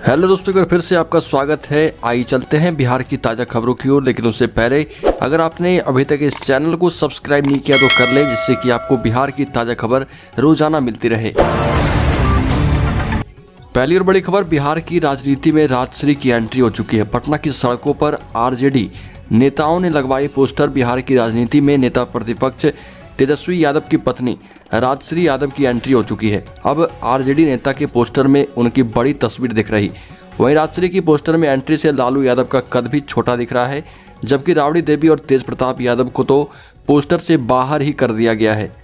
Hello दोस्तों, एक बार फिर से आपका स्वागत है। आइए चलते हैं बिहार की ताज़ा खबरों की ओर। लेकिन उससे पहले अगर आपने अभी तक इस चैनल को सब्सक्राइब नहीं किया तो कर ले, जिससे कि आपको बिहार की ताज़ा खबर रोजाना मिलती रहे। पहली और बड़ी खबर, बिहार की राजनीति में राजश्री की एंट्री हो चुकी है। पटना की सड़कों पर आरजेडी नेताओं ने लगवाए पोस्टर। बिहार की राजनीति में नेता प्रतिपक्ष तेजस्वी यादव की पत्नी राजश्री यादव की एंट्री हो चुकी है। अब आरजेडी नेता के पोस्टर में उनकी बड़ी तस्वीर दिख रही। वहीं राजश्री की पोस्टर में एंट्री से लालू यादव का कद भी छोटा दिख रहा है, जबकि राबड़ी देवी और तेज प्रताप यादव को तो पोस्टर से बाहर ही कर दिया गया है।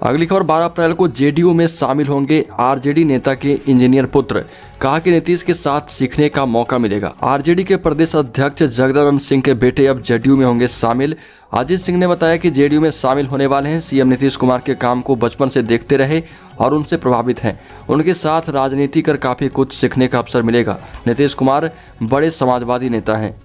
अगली खबर, 12 अप्रैल को जेडीयू में शामिल होंगे आरजेडी नेता के इंजीनियर पुत्र। कहा कि नीतीश के साथ सीखने का मौका मिलेगा। आरजेडी के प्रदेश अध्यक्ष जगदानंद सिंह के बेटे अब जेडीयू में होंगे शामिल। अजीत सिंह ने बताया कि जेडीयू में शामिल होने वाले हैं। सीएम नीतीश कुमार के काम को बचपन से देखते रहे और उनसे प्रभावित हैं। उनके साथ राजनीति कर काफी कुछ सीखने का अवसर मिलेगा। नीतीश कुमार बड़े समाजवादी नेता हैं।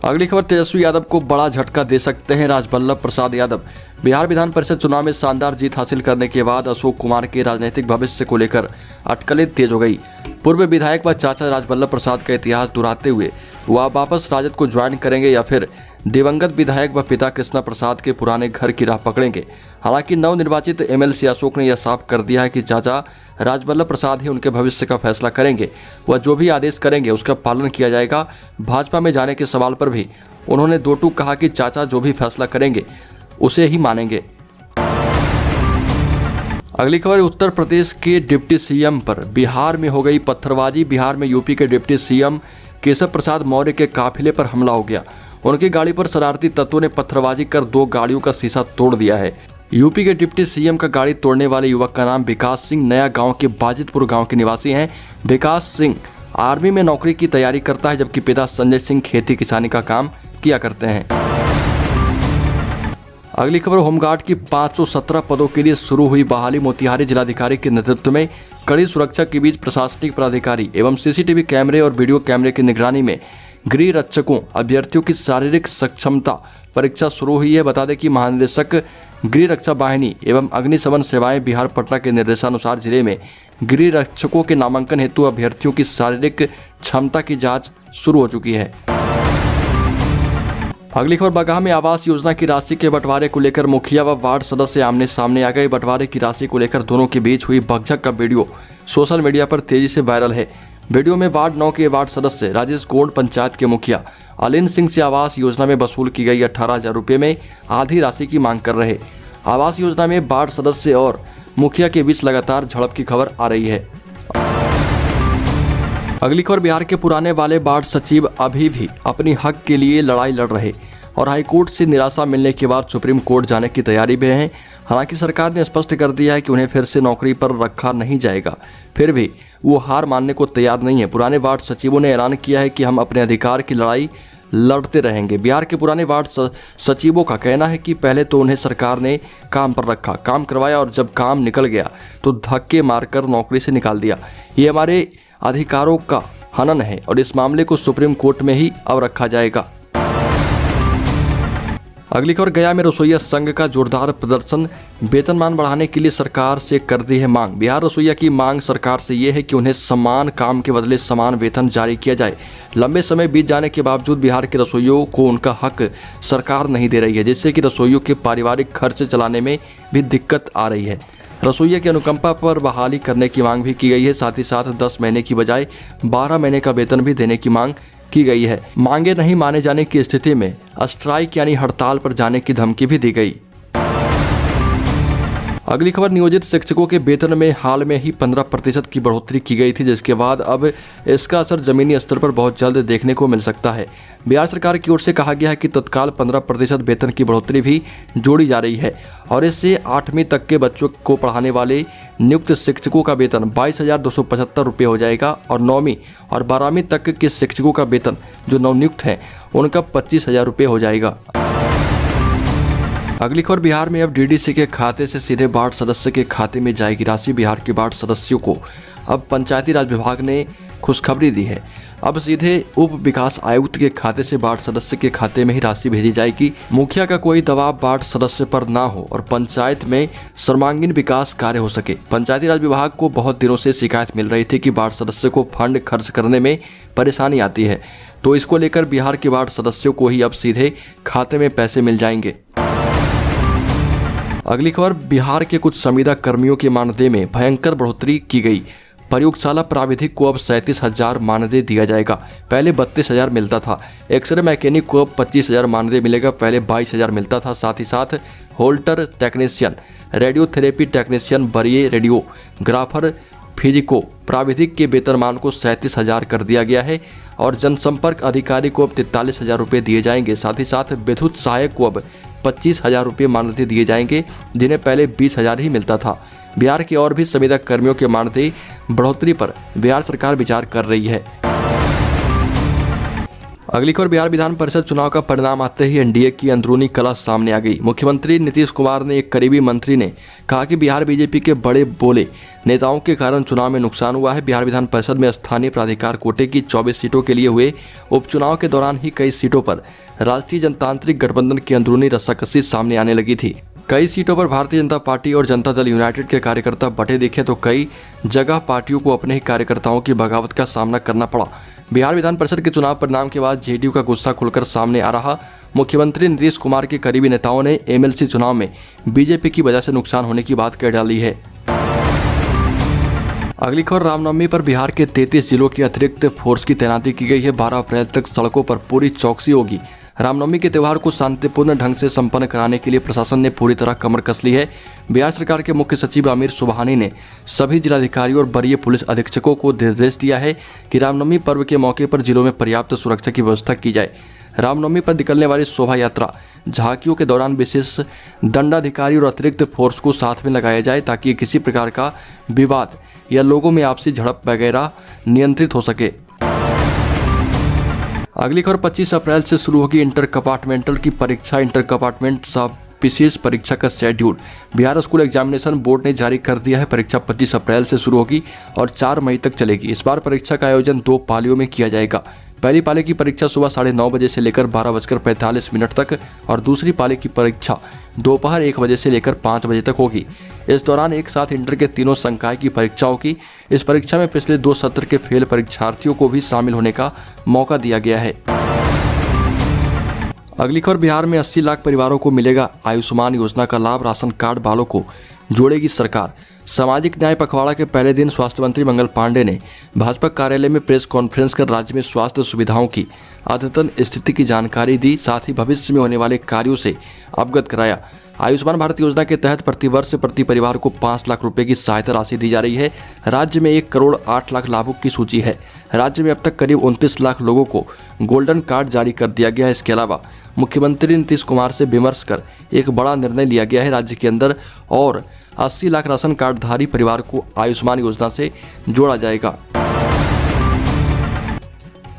अगली खबर, तेजस्वी यादव को बड़ा झटका दे सकते हैं राजबल्लभ प्रसाद यादव। बिहार विधान परिषद चुनाव में शानदार जीत हासिल करने के बाद अशोक कुमार के राजनीतिक भविष्य को लेकर अटकलें तेज हो गई। पूर्व विधायक व चाचा राजबल्लभ प्रसाद का इतिहास दोहराते हुए वह वापस राजद को ज्वाइन करेंगे या फिर दिवंगत विधायक व पिता कृष्णा प्रसाद के पुराने घर की राह पकड़ेंगे। हालांकि नवनिर्वाचित एमएलसी अशोक ने यह साफ कर दिया है कि चाचा राजबल्लभ प्रसाद ही उनके भविष्य का फैसला करेंगे। वह जो भी आदेश करेंगे उसका पालन किया जाएगा। भाजपा में जाने के सवाल पर भी उन्होंने दो टूक कहा कि चाचा जो भी फैसला करेंगे उसे ही मानेंगे। अगली खबर, उत्तर प्रदेश के डिप्टी सीएम पर बिहार में हो गई पत्थरबाजी। बिहार में यूपी के डिप्टी सीएम केशव प्रसाद मौर्य के काफिले पर हमला हो गया। उनकी गाड़ी पर शरारती तत्वों ने पत्थरबाजी कर 2 गाड़ियों का शीशा तोड़ दिया है। यूपी के डिप्टी सीएम का गाड़ी तोड़ने वाले युवक का नाम विकास सिंह नया गांव के बाजितपुर गांव के निवासी हैं। विकास सिंह आर्मी में नौकरी की तैयारी करता है, जबकि पिता संजय सिंह खेती किसानी का काम किया करते हैं। अगली खबर, होमगार्ड की 517 पदों के लिए शुरू हुई बहाली। मोतिहारी जिलाधिकारी के नेतृत्व में कड़ी सुरक्षा के बीच प्रशासनिक पदाधिकारी एवं सीसीटीवी कैमरे और वीडियो कैमरे की निगरानी में गृह रक्षकों अभ्यर्थियों की शारीरिक सक्षमता परीक्षा शुरू हुई है। बता दें कि महानिदेशक गृह रक्षा वाहिनी एवं अग्निशमन सेवाएं बिहार पटना के निर्देशानुसार जिले में गृह रक्षकों के नामांकन हेतु अभ्यर्थियों की शारीरिक क्षमता की जांच शुरू हो चुकी है। अगली खबर, बगहा में आवास योजना की राशि के बंटवारे को लेकर मुखिया व वार्ड सदस्य आमने सामने आ गए। बंटवारे की राशि को लेकर दोनों के बीच हुई भगझक का वीडियो सोशल मीडिया पर तेजी से वायरल है। वीडियो में वार्ड 9 के वार्ड सदस्य राजेश गोंड पंचायत के मुखिया अलिन सिंह से आवास योजना में वसूल की गई 18,000 रुपये में आधी राशि की मांग कर रहे। आवास योजना में वार्ड सदस्य और मुखिया के बीच लगातार झड़प की खबर आ रही है। अगली खबर, बिहार के पुराने वाले वार्ड सचिव अभी भी अपनी हक के लिए लड़ाई लड़ रहे और हाईकोर्ट से निराशा मिलने के बाद सुप्रीम कोर्ट जाने की तैयारी में हैं। हालांकि सरकार ने स्पष्ट कर दिया है कि उन्हें फिर से नौकरी पर रखा नहीं जाएगा। फिर भी वो हार मानने को तैयार नहीं है। पुराने वार्ड सचिवों ने ऐलान किया है कि हम अपने अधिकार की लड़ाई लड़ते रहेंगे। बिहार के पुराने वार्ड सचिवों का कहना है कि पहले तो उन्हें सरकार ने काम पर रखा, काम करवाया और जब काम निकल गया तो धक्के मारकर नौकरी से निकाल दिया। ये हमारे अधिकारों का हनन है और इस मामले को सुप्रीम कोर्ट में ही अब रखा जाएगा। अगली खबर, गया में रसोइया संघ का जोरदार प्रदर्शन। वेतनमान बढ़ाने के लिए सरकार से कर दी है मांग। बिहार रसोइया की मांग सरकार से ये है कि उन्हें समान काम के बदले समान वेतन जारी किया जाए। लंबे समय बीत जाने के बावजूद बिहार के रसोइयों को उनका हक सरकार नहीं दे रही है, जिससे कि रसोइयों के पारिवारिक खर्च चलाने में भी दिक्कत आ रही है। रसोइया की अनुकंपा पर बहाली करने की मांग भी की गई है। साथ ही साथ 10 महीने की बजाय 12 महीने का वेतन भी देने की मांग की गई है। मांगे नहीं माने जाने की स्थिति में स्ट्राइक यानी हड़ताल पर जाने की धमकी भी दी गई। अगली खबर, नियोजित शिक्षकों के वेतन में हाल में ही 15% की बढ़ोतरी की गई थी, जिसके बाद अब इसका असर जमीनी स्तर पर बहुत जल्द देखने को मिल सकता है। बिहार सरकार की ओर से कहा गया है कि तत्काल 15% वेतन की बढ़ोतरी भी जोड़ी जा रही है और इससे 8वीं तक के बच्चों को पढ़ाने वाले नियुक्त शिक्षकों का वेतन 22,275 रुपये हो जाएगा और 9वीं और 12वीं तक के शिक्षकों का वेतन जो नवनियुक्त हैं उनका 25,000 रुपये हो जाएगा। अगली खबर, बिहार में अब डीडीसी के खाते से सीधे वार्ड सदस्य के खाते में जाएगी राशि। बिहार के वार्ड सदस्यों को अब पंचायती राज विभाग ने खुशखबरी दी है। अब सीधे उप विकास आयुक्त के खाते से वार्ड सदस्य के खाते में ही राशि भेजी जाएगी। मुखिया का कोई दबाव वार्ड सदस्य पर ना हो और पंचायत में सर्वांगीण विकास कार्य हो सके। पंचायती राज विभाग को बहुत दिनों से शिकायत मिल रही थी कि वार्ड सदस्य को फंड खर्च करने में परेशानी आती है, तो इसको लेकर बिहार के वार्ड सदस्यों को ही अब सीधे खाते में पैसे मिल जाएंगे। अगली खबर, बिहार के कुछ संविदा कर्मियों के मानदेय में भयंकर बढ़ोतरी की गई। प्रयोगशाला प्राविधिक को अब 37,000 मानदेय दिया जाएगा, पहले 32,000 मिलता था। एक्सरे मैकेनिक को अब 25,000 मानदेय मिलेगा, पहले 22,000 मिलता था। साथ ही साथ होल्टर टेक्नीशियन, रेडियोथेरेपी टेक्नीशियन, वरीय रेडियोग्राफर, फिजिको प्राविधिक के वेतनमान को 37,000 कर दिया गया है और जनसंपर्क अधिकारी को अब 43,000 रुपये दिए जाएंगे। साथ ही साथ विद्युत सहायक को अब 25,000 रुपये मानदेय दिए जाएंगे, जिन्हें पहले 20,000 ही मिलता था। बिहार के और भी संविदा कर्मियों के मानदेय बढ़ोतरी पर बिहार सरकार विचार कर रही है। अगली खबर, बिहार विधान परिषद चुनाव का परिणाम आते ही एनडीए की अंदरूनी कलह सामने आ गई। मुख्यमंत्री नीतीश कुमार ने एक करीबी मंत्री ने कहा कि बिहार बीजेपी के बड़े बोले नेताओं के कारण चुनाव में नुकसान हुआ है। बिहार विधान परिषद में स्थानीय प्राधिकार कोटे की 24 सीटों के लिए हुए उपचुनाव के दौरान ही कई सीटों पर राष्ट्रीय जनतांत्रिक गठबंधन की अंदरूनी रस्साकसी सामने आने लगी थी। कई सीटों पर भारतीय जनता पार्टी और जनता दल यूनाइटेड के कार्यकर्ता बटे दिखे, तो कई जगह पार्टियों को अपने ही कार्यकर्ताओं की बगावत का सामना करना पड़ा। बिहार विधान परिषद के चुनाव परिणाम के बाद जेडीयू का गुस्सा खुलकर सामने आ रहा। मुख्यमंत्री नीतीश कुमार के करीबी नेताओं ने एमएलसी चुनाव में बीजेपी की वजह से नुकसान होने की बात कह डाली है। अगली खबर, रामनवमी पर बिहार के 33 जिलों की अतिरिक्त फोर्स की तैनाती की गई है। 12 अप्रैल तक सड़कों पर पूरी चौकसी होगी। रामनवमी के त्यौहार को शांतिपूर्ण ढंग से संपन्न कराने के लिए प्रशासन ने पूरी तरह कमर कस ली है। बिहार सरकार के मुख्य सचिव आमिर सुबहानी ने सभी जिलाधिकारियों और वरीय पुलिस अधीक्षकों को निर्देश दिया है कि रामनवमी पर्व के मौके पर जिलों में पर्याप्त सुरक्षा की व्यवस्था की जाए। रामनवमी पर निकलने वाली शोभा यात्रा, झांकियों के दौरान विशेष दंडाधिकारी और अतिरिक्त फोर्स को साथ में लगाया जाए ताकि किसी प्रकार का विवाद या लोगों में आपसी झड़प वगैरह नियंत्रित हो सके। अगली खबर, 25 अप्रैल से शुरू होगी इंटर कंपार्टमेंटल की परीक्षा। इंटर कंपार्टमेंट सब विशेष परीक्षा का schedule Bihar school examination board ने जारी कर दिया है। परीक्षा 25 अप्रैल से शुरू होगी और 4 मई तक चलेगी। इस बार परीक्षा का आयोजन 2 पालियों में किया जाएगा। पहली पाली की परीक्षा सुबह 9:30 बजे से लेकर 12:45 तक और दूसरी पाली की परीक्षा दोपहर 1 बजे से लेकर 5 बजे तक होगी। इस दौरान एक साथ इंटर के तीनों संकाय की परीक्षा होगी। इस परीक्षा में पिछले 2 सत्र के फेल परीक्षार्थियों को भी शामिल होने का मौका दिया गया है। अगली खबर, बिहार में 80 लाख परिवारों को मिलेगा आयुष्मान योजना का लाभ। राशन कार्ड वालों को जोड़ेगी सरकार। सामाजिक न्याय पखवाड़ा के पहले दिन स्वास्थ्य मंत्री मंगल पांडे ने भाजपा कार्यालय में प्रेस कॉन्फ्रेंस कर राज्य में स्वास्थ्य सुविधाओं की अद्यतन स्थिति की जानकारी दी। साथ ही भविष्य में होने वाले कार्यों से अवगत कराया। आयुष्मान भारत योजना के तहत प्रतिवर्ष प्रति परिवार को 5 लाख रुपए की सहायता राशि दी जा रही है। राज्य में 1 करोड़ 8 लाख लाभुक की सूची है। राज्य में अब तक करीब 29 लाख लोगों को गोल्डन कार्ड जारी कर दिया गया है। इसके अलावा मुख्यमंत्री नीतीश कुमार से विमर्श कर एक बड़ा निर्णय लिया गया है। राज्य के अंदर और 80 लाख राशन कार्डधारी परिवार को आयुष्मान योजना से जोड़ा जाएगा।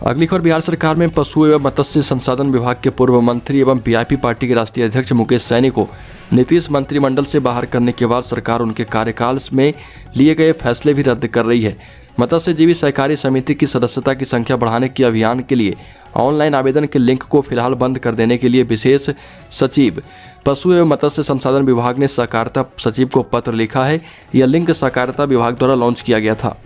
अगली खबर, बिहार सरकार में पशु एवं मत्स्य संसाधन विभाग के पूर्व मंत्री एवं वीआईपी पार्टी के राष्ट्रीय अध्यक्ष मुकेश सैनी को नीतीश मंत्रिमंडल से बाहर करने के बाद सरकार उनके कार्यकाल में लिए गए फैसले भी रद्द कर रही है। मत्स्यजीवी सहकारी समिति की सदस्यता की संख्या बढ़ाने के अभियान के लिए ऑनलाइन आवेदन के लिंक को फिलहाल बंद कर देने के लिए विशेष सचिव पशु एवं मत्स्य संसाधन विभाग ने सहकारिता सचिव को पत्र लिखा है। यह लिंक सहकारिता विभाग द्वारा लॉन्च किया गया था।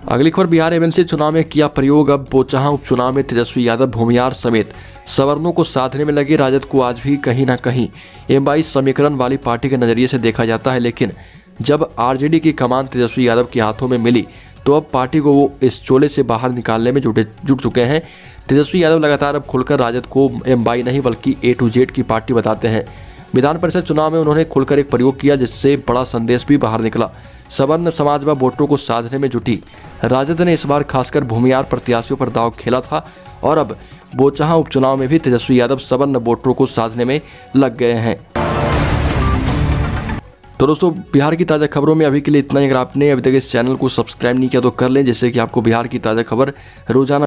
अगली खबर, बिहार एमएलसी चुनाव में किया प्रयोग। अब बोचहां उपचुनाव में तेजस्वी यादव, भूमियार समेत सवर्णों को साधने में लगे। राजद को आज भी कहीं ना कहीं एम22 समीकरण वाली पार्टी के नजरिए से देखा जाता है, लेकिन जब आरजेडी की कमान तेजस्वी यादव के हाथों में मिली तो अब पार्टी को वो इस चोले से बाहर निकालने में जुट चुके हैं। तेजस्वी यादव लगातार अब खुलकर राजद को एम22 नहीं बल्कि A to Z की पार्टी बताते हैं। विधान परिषद चुनाव में उन्होंने खुलकर एक प्रयोग किया जिससे बड़ा संदेश भी बाहर निकला। सवर्ण समाज व वोटरों को साधने में जुटी राजद ने इस बार खासकर भूमियार प्रत्याशियों पर दांव खेला था और अब बोचहां उपचुनाव में भी तेजस्वी यादव सवर्ण वोटरों को साधने में लग गए हैं। तो दोस्तों, बिहार की ताज़ा खबरों में अभी के लिए इतना ही। अगर आपने अभी तक इस चैनल को सब्सक्राइब नहीं किया तो कर लें, जिससे कि आपको बिहार की ताज़ा खबर रोजाना